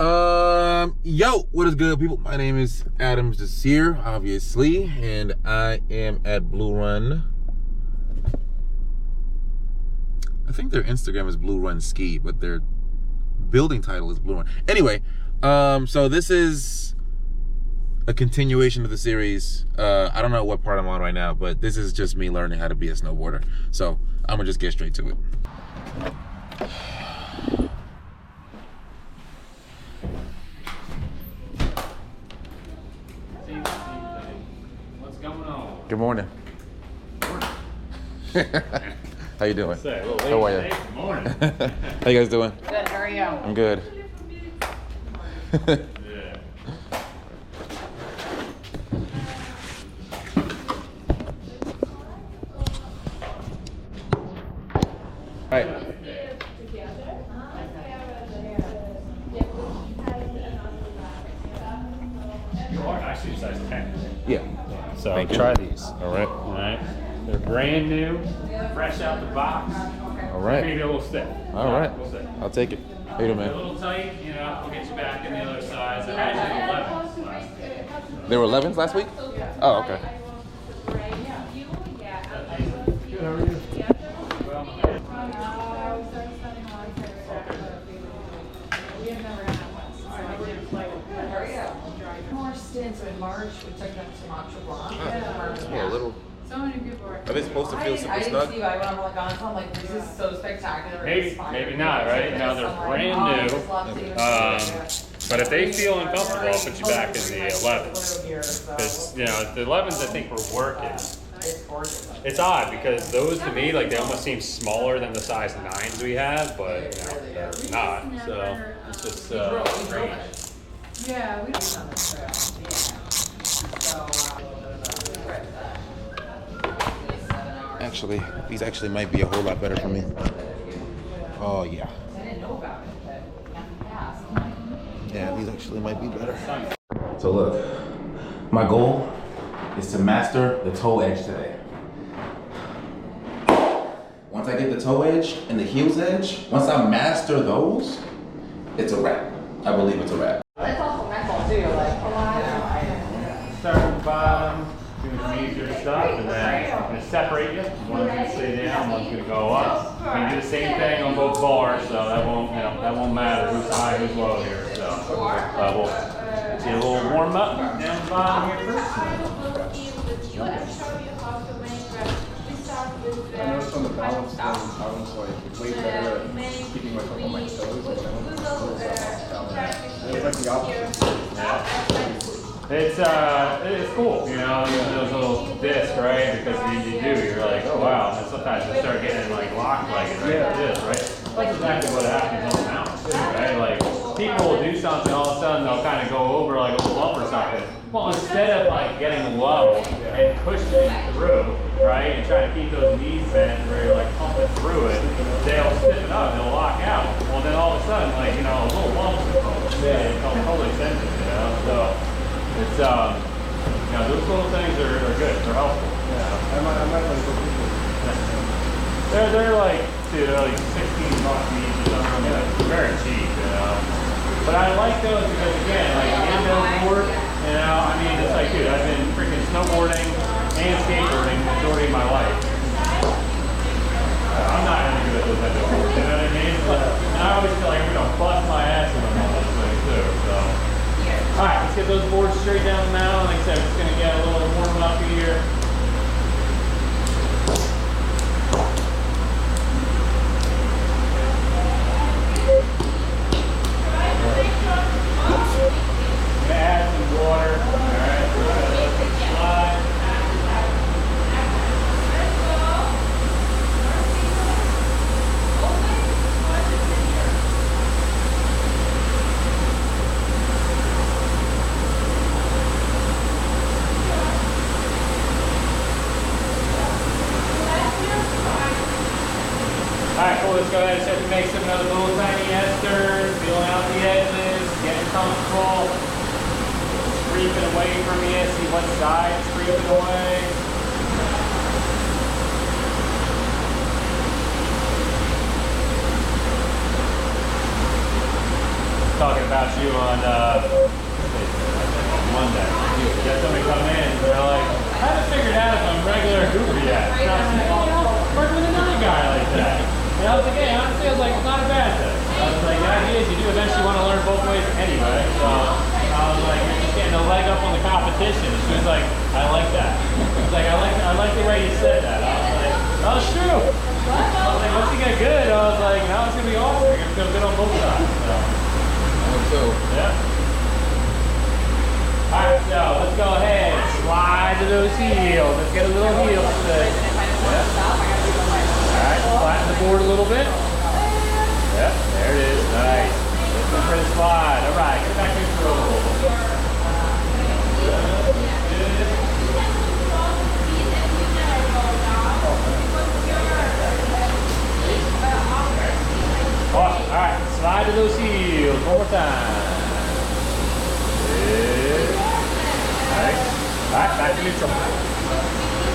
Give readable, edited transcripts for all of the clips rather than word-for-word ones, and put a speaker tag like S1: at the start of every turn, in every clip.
S1: Yo, what is good, people? My name is Adams Desir, obviously, and I am at Blue Run. I think their Instagram is Blue Run Ski, but their building title is Blue Run. Anyway, so this is a continuation of the series. I don't know what part I'm on right now, but this is just me learning how to be a snowboarder. So I'm gonna just get straight to it. Good morning. How you doing? How are you?
S2: Good morning.
S1: How you guys doing?
S3: Good, how are you?
S1: I'm good.
S2: Yeah.
S1: All right.
S2: You are actually size 10.
S1: Yeah.
S2: So
S1: Thank you.
S2: try these. All right. They're brand new, fresh out the box.
S1: All right.
S2: Maybe a little stiff.
S1: All right.
S2: We'll see.
S1: I'll take it. How you doing,
S2: They're a
S1: man?
S2: little tight, we'll get you back in the other size. I actually 11s last week.
S1: They were 11s last week? Oh, okay.
S2: Good, how are you?
S3: More stints in March. We took them to Macho Blanc.
S1: Yeah, a little.
S3: So many people are.
S1: Are they supposed to feel super
S3: I didn't
S1: snug?
S3: see why when I'm like on top, I'm like, this is so spectacular.
S2: Maybe,
S3: It's fine.
S2: maybe not, right? Now they're brand new. But if they feel uncomfortable, I'll put you back in the 11s. Because, the 11s I think were working. It's odd because those to me, like, they almost seem smaller than the size 9s we have, but they're not. So it's just strange.
S3: Yeah, we don't on the trip.
S1: Actually, these actually might be a whole lot better for me. Oh, yeah.
S3: I didn't know about it, but yeah.
S1: Yeah, these actually might be better. So look, my goal is to master the toe edge today. Once I get the toe edge and the heels edge, once I master those, it's a wrap. I believe it's a wrap.
S3: That's also mental too, like,
S2: Start at the bottom, doing some easier stuff, and then I'm going to separate you. One's going to stay down, one's going to go up. I'm going to do the same thing on both bars, so that won't matter who's high, who's low here. So we'll get a little warm up down the bottom here first.
S4: I noticed on the balance thing, I was like way better at keeping myself on my toes than when I went to the It was like the opposite.
S2: Yeah. It's cool, using those little discs, right? Because you're like, oh wow, and sometimes you start getting like locked like it, right? Like this, right? That's exactly what happens on the mountain too, right? Like people will do something, all of a sudden they'll kind of go over like a little bump or something. Well, instead of like getting low and pushing through, right, and trying to keep those knees bent where you're like pumping through it, they'll stiffen up, they'll lock out. Well, then all of a sudden, like, a little bump it totally sends it, So it's, those little things are good, they're helpful.
S4: Yeah, I might like go people.
S2: They're like, dude, they're like $16 each or something. It's very cheap, But I like those because again, like the endo board, it's like, dude, I've been freaking snowboarding and skateboarding the majority of my life. I'm not any good at those endo boards, you know what I mean? And I always feel like I'm gonna bust my ass in them on those things too. So, all right, let's get those boards straight down the mountain. Like I said, I'm just gonna get a little warm up here. Add some water. All right, slide. Alright, cool, let's go ahead and start to make some of those little tiny esters, feeling out the edges, getting comfortable, creeping away from you, see what side it's creeping away. talking about you on Monday. You had somebody come in and they're like, I haven't figured out if I'm regular or Uber yet. And I was like, oh, I'll work with another guy like that. And I was like, hey, honestly, I was like, it's not a bad thing. I was like, the idea is you do eventually want to learn both ways anyway. So I was like, you're just getting a leg up on the competition. And she was like, I like that. I was like, I like the way you said that. I was like, oh, it's true. I was like, once you get good, I was like, no, it's going to be awesome. You're going to feel good on both sides. So, yeah. Alright, so let's go ahead and slide to those heels. Let's get a little heel stick. Alright, flatten the board a little bit. Yep, there it is. Nice. Let's go for the slide. Alright, get back neutral. Awesome. Alright, slide to those heels. One more time. Alright, back to neutral.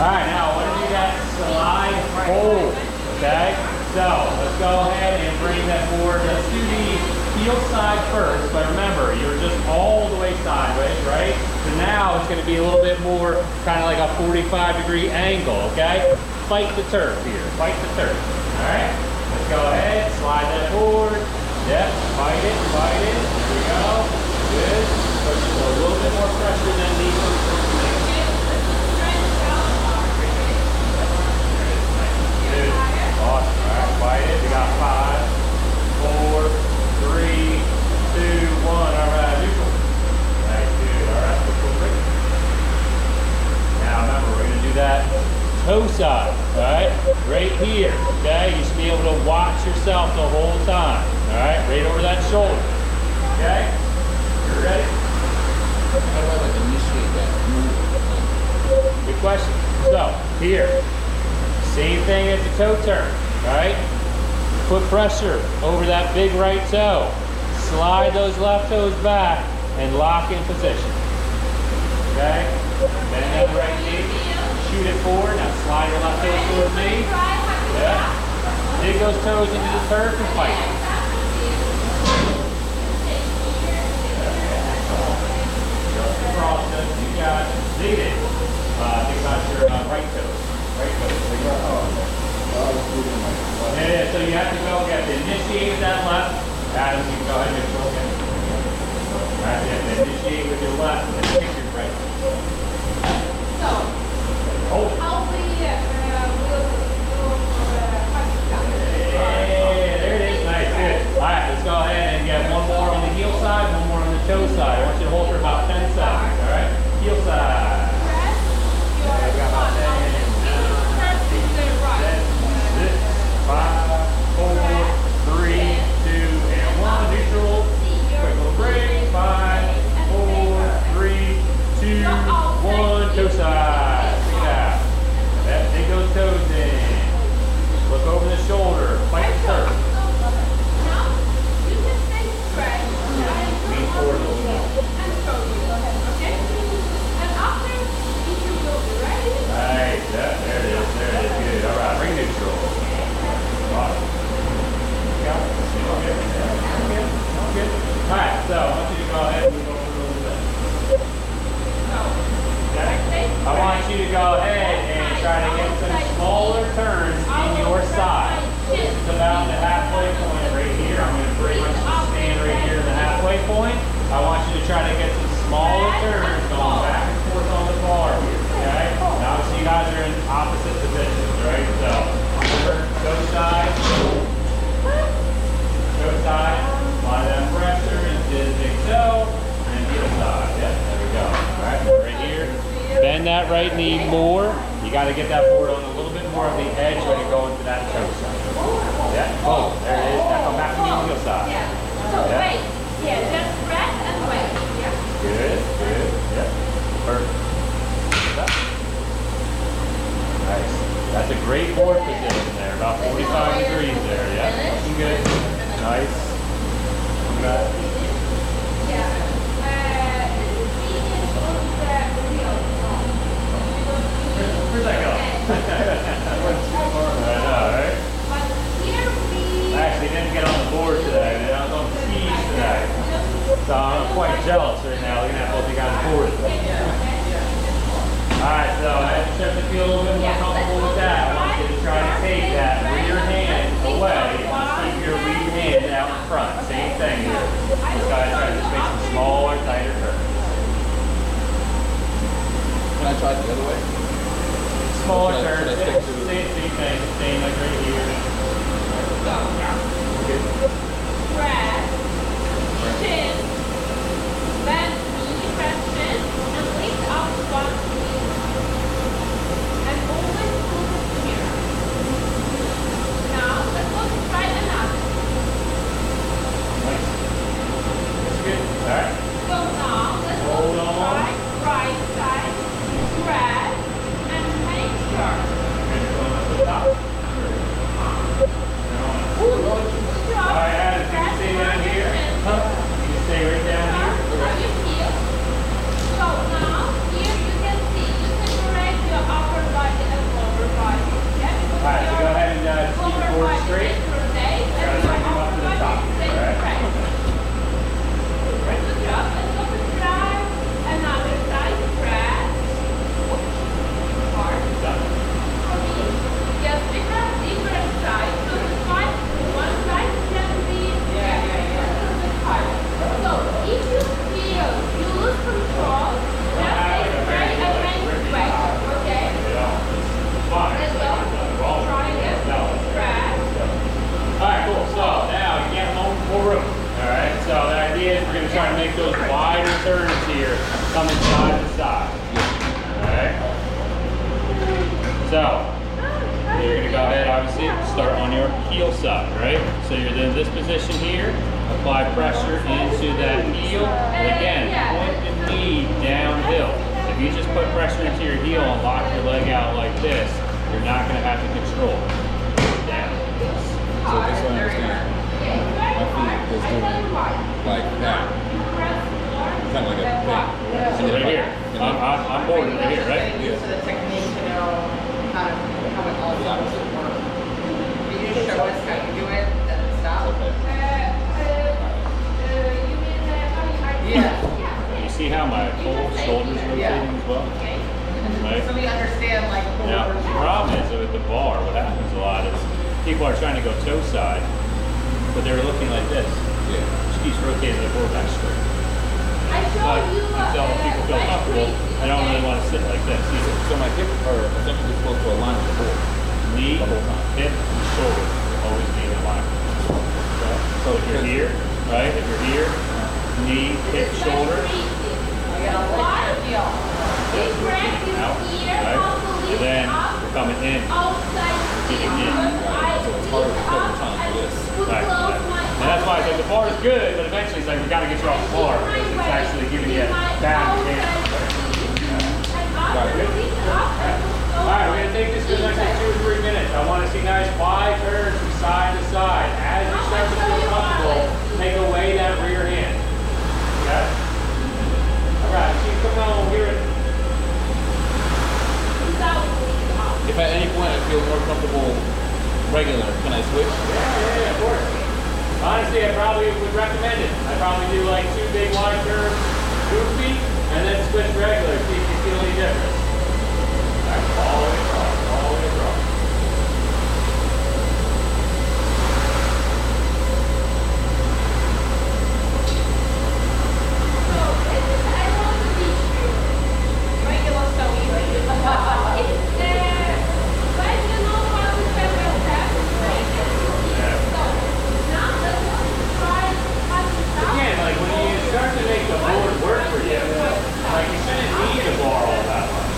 S2: Alright, now I want to do that slide hold. Okay? So let's go ahead and bring that forward. Let's do the heel side first, but remember, you're just all the way sideways, right? So now it's going to be a little bit more kind of like a 45-degree angle, okay? Fight the turf here. Fight the turf. Alright? Let's go ahead, slide that forward. Yep, fight it, fight it. There we go. Good. Push it a little bit more pressure than the Awesome. Alright, fight it. We got 5, 4, 3, 2, 1. Alright, neutral. Nice, dude. Alright, neutral. Now remember, we're going to do that toe side. Alright? Right here. Okay? You should be able to watch yourself the whole time. Alright? Right over that shoulder. Okay? You ready?
S5: How do I like initiate that move?
S2: Good question. So, here. Same thing as the toe turn, right? Put pressure over that big right toe. Slide those left toes back and lock in position. Okay? Bend that right knee. Shoot it forward. Now slide your left toes towards me. Yeah. Dig those toes into the turf and fight. You got dig it. Think about your right toes. Right toes. Yeah, so you have to go get to initiate with that left. Adam, you can go ahead and go again. Alright, yeah, initiate with your left and then kick your right.
S3: So,
S2: Hold it.
S3: how we
S2: Yeah, there it is. Nice, good. Alright, let's go ahead and get one more on the heel side, one more on the toe side. I want you to hold for about 10 seconds, alright? Heel side. Yeah, we got about 10. 5, 4, 3, 2, and 1. Neutral. Quick little break. 5, 4, 3, 2, 1. Toe side. Check it out. That, dig those toes in. Look over the shoulder. Fight the turf. Lean forward a little bit. Nice. Yeah, there it is. There it is. Good. All right. Bring neutral. Awesome. Got it. Okay. Good. All right. So I want you to go ahead and move over a little bit. Okay. I want you to go ahead and try to get some smaller turns in your side. This is about the halfway point right here. I'm going to pretty much just stand right here in the halfway point. I want you to try to get some smaller turns going back and forth on the bar here. Okay? Now obviously you guys are in opposite positions, right? So go side, apply that pressure into the big toe, and heel side. Yeah, there we go. Alright, right here. Bend that right knee more. You got to get that board on a little bit more of the edge when you go into that toe side. Yeah, oh, there it is. Now come back to the heel side.
S3: So wait, just rest and wait.
S2: Good, good, yeah. Perfect. Nice. That's a great board position there, about 45 degrees there, yeah. Looking good. Nice. Okay. Where's that go? I know, right? I actually didn't So I'm quite jealous right now looking at both you guys boarding. Alright, so as you start to feel a little bit more comfortable with that, I want you to try to take that rear hand away and just keep your rear hand out in front. Same thing here. Just try to just make some smaller, tighter turns.
S5: Can I try it the other way?
S2: Smaller
S5: Should I
S2: turns,
S5: stick to the-
S2: same thing, same like right here. Good.
S3: Press, chin, then knee, press chin, and lift up one knee. And always pull it here. Now, let's go to try another.
S2: Nice. That's good. Alright.
S3: So now, let's go
S2: Hold
S3: to
S2: on.
S3: try right side, press, and make sure.
S2: Good, you're going up to the top. Alright, Adam, you can stay down here. You can stay right down here.
S3: So now, here you can see, you separate your upper body and lower body. Yeah?
S2: Alright, so go ahead and just keep your board straight. Try to bring them up to the top. Alright.
S3: Good job. Let's go to try another side. Press. Hard.
S2: Done.
S3: Yes, we have different sides. So the side, one side can be a little bit higher. So if you feel you lose control, just take straight and make way. Okay?
S2: Fine.
S3: Let's go. Try it. Press.
S2: Alright, cool. So now you get more room. Alright, so the idea is we're going to try to make those wider turns here, coming side to side. Alright? So, you're going to go ahead, obviously, start on your heel side, right? So you're in this position here, apply pressure into that heel, and again, point the knee downhill. If you just put pressure into your heel and lock your leg out like this, you're not going to have to control it. Down.
S5: So this one I understand. My feet is doing like that. Kind of like a thing.
S2: So right here, I'm bored right here, right?
S5: Yeah.
S6: So the technique to know how it all
S5: The opposite.
S6: works. If you just show us how you do it, then stop.
S5: Okay.
S6: Yeah.
S2: You see how my whole shoulders are rotating as well? Right?
S6: So we understand like
S2: Now, the problem is with the bar, what happens a lot is people are trying to go toe side, but they're looking like this.
S5: Yeah.
S2: Just keeps rotating the board back straight.
S3: I show
S2: But
S3: you
S2: until people feel comfortable, I don't really want to sit like this either.
S5: So my hips are essentially supposed to align with the board.
S2: Knee,
S5: The whole time.
S2: hip, and shoulder will always be in line. Okay? So if you're here, right? If you're here, knee, hip, shoulder,
S3: Big breath is
S2: out,
S3: here,
S2: right?
S3: muscle
S2: And then
S3: up,
S2: we're coming in.
S3: outside
S2: Getting in.
S3: I
S5: So it's harder to
S3: lift
S5: put
S3: up
S5: the time for
S3: and
S5: this.
S3: pull
S2: Right,
S3: close
S2: right.
S3: my
S2: And that's why I said the bar is good, but eventually it's like we got to get you off the bar because it's actually giving you bad damage. Alright, we're going to take this for the next like 2 or 3 minutes. I want to see nice wide turns from side to side. As you start to feel comfortable, take away that rear hand. Okay? Alright, keep coming on here.
S5: If at any point I feel more comfortable regular, can I switch?
S2: Yeah, of course. Honestly, I probably would recommend it. I'd probably do like 2 big wide turns, goofy, and then switch regular, see if you feel any difference. Alright, all the way across, all the way across. Again, like when you start to make the board work for you, like you shouldn't need a bar all that much.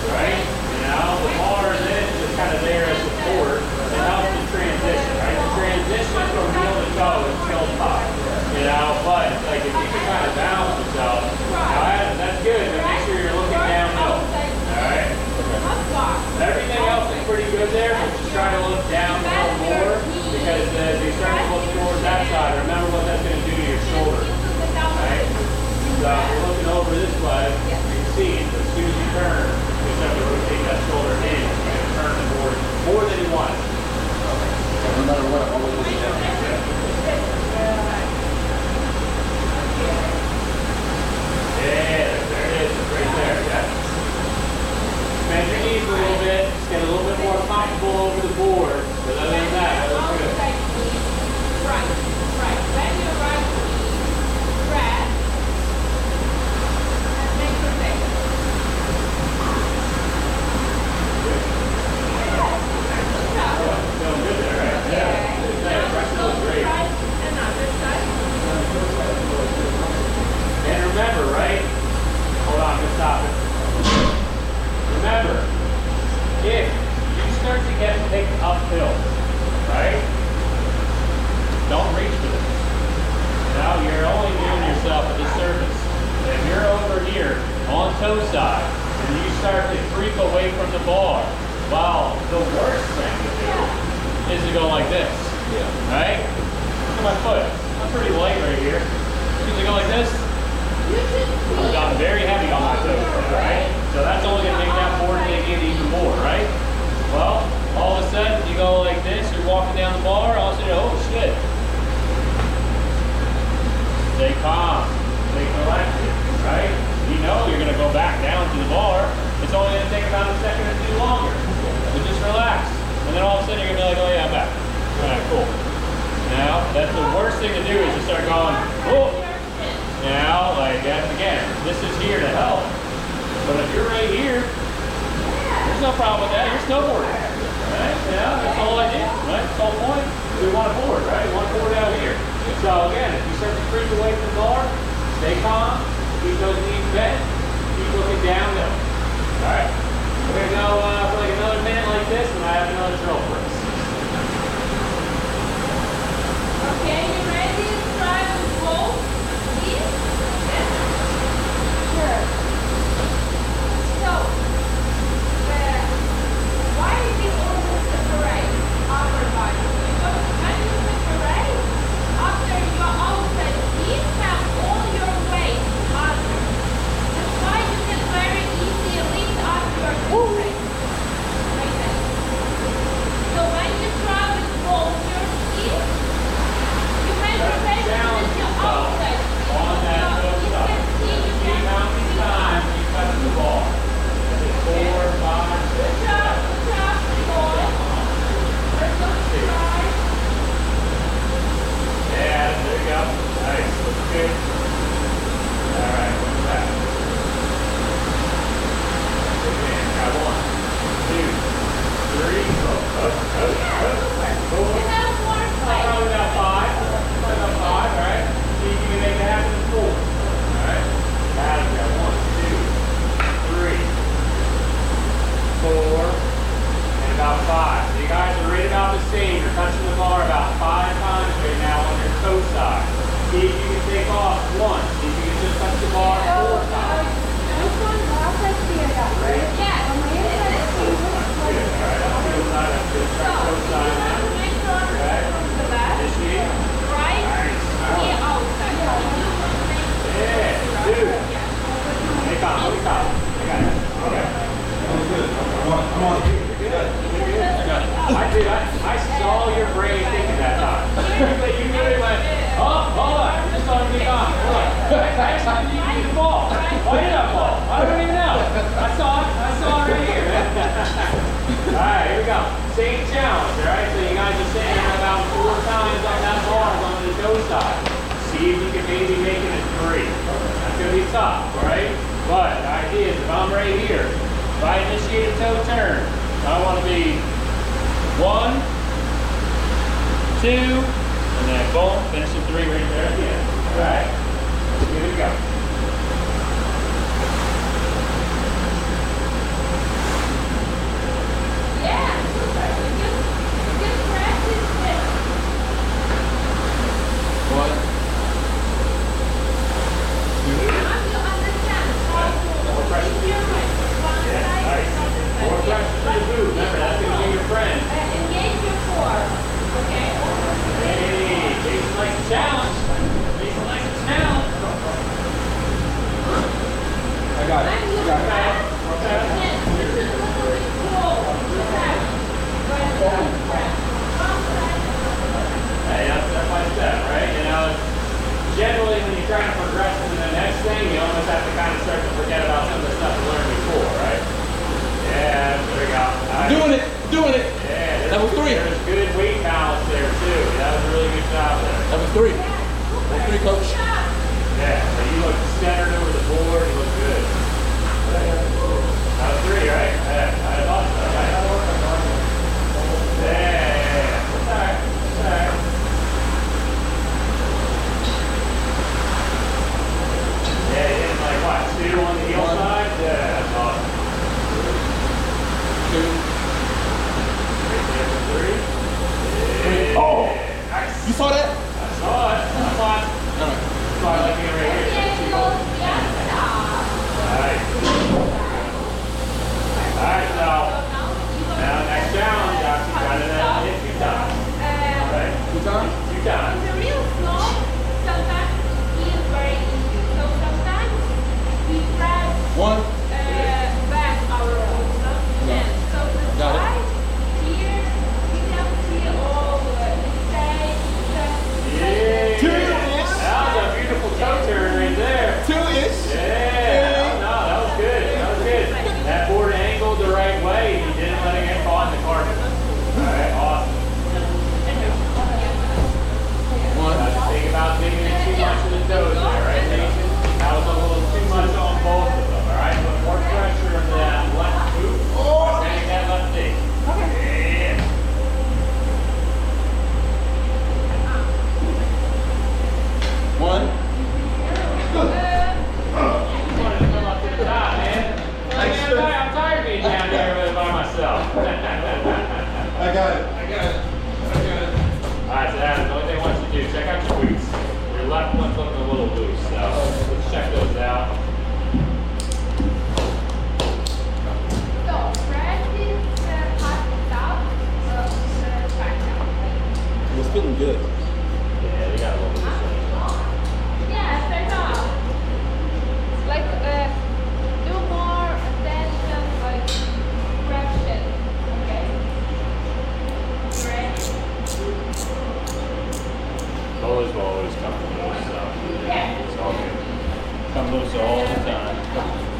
S2: toe side, and you start to creep away from the bar. Well, the worst thing to do is to go like this.
S5: Yeah.
S2: Right? Look at my foot. I'm pretty light right here. Usually go like this. I'm very heavy on my toes, right? So that's only going to make that board thing in even more, right? Well, all of a sudden you go like this, you're walking down the bar, all of a sudden, oh shit. Stay calm, stay collected, right? You know you're going to go back down to the bar. It's only going to take about a second or two longer. But just relax. And then all of a sudden you're going to be like, oh yeah, I'm back. All right, cool. Now, that's the worst thing to do is to start going, whoa. Now, like, again, this is here to help. But if you're right here, there's no problem with that. You're snowboarding. Right? Yeah, that's all I did. Right? That's the whole point. We want a board, right? We want a board out here. So again, if you start to creep away from the bar, stay calm, keep those knees bent, keep looking downhill. Alright. We're gonna go for like another minute like this, and I have another drill for us.
S3: Okay, you ready to try with both knees? Sure. So, why did you always separate upper body? Because when you separate, after your outside knees have all your weight under. That's why you can very easily lift up your knees. Like that. So when you try with both your knees, you can protect your outside.
S2: On that toe side. See how many times you touch the ball. Is it 4, 5, 6, 7?
S3: Good job, boy. Let's go try.
S2: Yeah, there you go. Nice. Looks good. Alright, what's that? Good man. Got 1, 2, 3. Cool.
S3: You have more play.
S2: Probably about 5. Probably about 5, right? See if you can make it happen in 4. Alright? Adam, got 1, 2, 3, 4, and about 5. So you guys are right about the same. You're touching the bar about 5 times right now on your toe side. See if you can take off 1. See if you can just touch the bar 4 times. Great.
S3: Yeah.
S2: Good. Alright, I'll do the side. I'll do the
S3: So,
S2: toe
S3: you
S2: side
S3: have
S2: now.
S3: to make sure from the left,
S2: This knee.
S3: right, knee outside.
S2: Yeah, dude. Hey, calm. Let me calm. I got it. Okay.
S5: Come on.
S2: I saw your brain thinking that time. You really went, oh, hold on. Just on me calm. Hold on. Actually, you need to fall. Why did I fall? I don't even know. I saw it right here. Alright, here we go. Same challenge, alright? So you guys are saying about 4 times on that bar on the toe side. See if you can maybe make it a 3. That's going to be tough, alright? But the idea is if I'm right here, if I initiate a toe turn, I want to be 1, 2, and then boom, finish the 3 right there at the end. Alright? Let's give it a go.
S3: Yeah, super. You just practice this.
S5: What?
S3: Now you understand how to
S2: More pressure.
S3: use your weight. One
S2: Yeah,
S3: side,
S2: nice.
S3: one
S2: More
S3: side.
S2: pressure to the boot. Remember, that's going to be your friend.
S3: Engage your core. Okay?
S2: Hey, Jason likes a challenge. Jason likes a challenge.
S5: I got it.
S3: When you
S5: I got it.
S3: press, yes, this is a little bit cool. Press. Right side, press. One side.
S2: Hey, that's step by step, right? You know, generally when you're trying to progress into the next thing, you almost have to kind of start to forget about some of the stuff you learned before, right? Yeah, there we go. Nice.
S5: Doing it.
S2: Yeah,
S5: That was 3.
S2: There's good weight balance there too. That was a really good job there.
S5: That was 3. That was 3, coach.
S2: Yeah, so you look centered over the board. You look good. That was 3, right? Yeah, I thought so. Right? Yeah. That's all right. That's all right. Yeah, you did like what? 2 on the heel side? Yeah, that's awesome.
S5: 2.
S2: Right there for 3. Yeah.
S5: Oh!
S2: Nice.
S5: You saw that?
S2: I saw it. I saw it.
S5: All right.
S2: wanted to come up to the top, man. Like, man, I'm tired of being down here by myself.
S4: I got it.
S2: Alright, so Adam, the only thing I want you to do, check out your boots. Your left one's looking a little loose, so let's check those out.
S3: So, practice hot top, back down.
S5: It was feeling good.
S2: Yeah, they got a little loose.
S3: Yeah, start off. Like, do more attention, like, traction. Okay? You ready?
S2: Those will always come loose, so
S3: Yeah.
S2: it's all good. Come loose all the time.